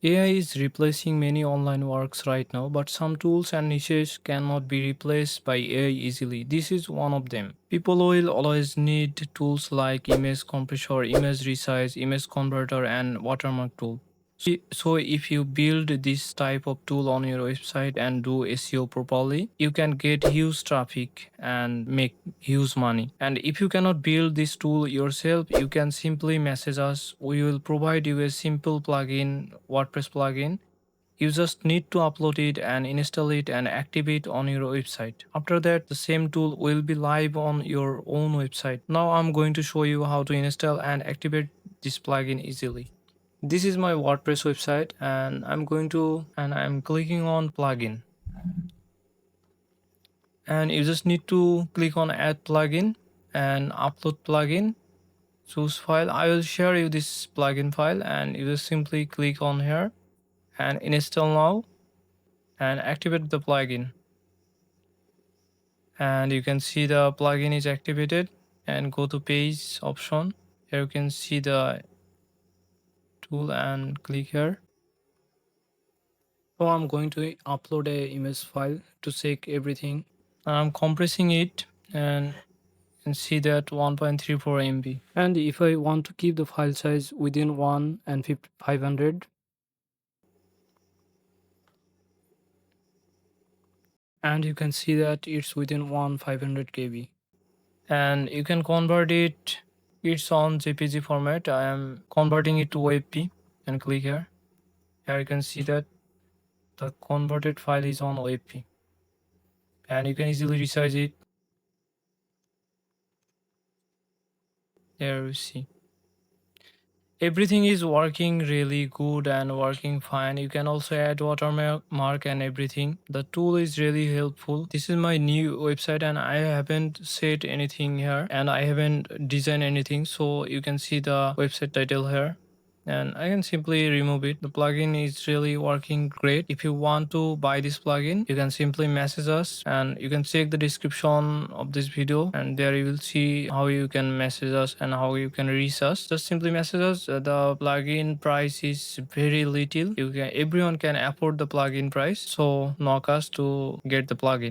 AI is replacing many online works right now, but some tools and niches cannot be replaced by AI easily. This is one of them. People will always need tools like image compressor, image resize, image converter, and watermark tool. So if you build this type of tool on your website and do SEO properly, you can get huge traffic and make huge money. And if you cannot build this tool yourself, you can simply message us. We will provide you a simple plugin, WordPress plugin. You just need to upload it and install it and activate on your website. After that, the same tool will be live on your own website. Now I'm going to show you how to install and activate this plugin easily. This is my WordPress website and I'm clicking on plugin, and you just need to click on add plugin and upload plugin, choose file. I will share you this plugin file and you just simply click on here and install now and activate the plugin, and you can see the plugin is activated. And go to page option. Here you can see the tool and click here. So I'm going to upload a image file to check everything. I'm compressing it and see that 1.34 MB. And if I want to keep the file size within 1 and 500, and you can see that it's within 1 500 KB. And you can convert it. It's on JPG format. I am converting it to WebP and click here. Here you can see that the converted file is on WebP, and you can easily resize it. There you see. Everything is working really good and working fine. You can also add watermark and everything. The tool is really helpful. This is my new website and I haven't said anything here and I haven't designed anything, so you can see the website title here and I can simply remove it. The plugin is really working great. If you want to buy this plugin, you can simply message us and you can check the description of this video, and there you will see how you can message us and how you can reach us. Just simply message us. The plugin price is very little. Everyone can afford the plugin price, so knock us to get the plugin.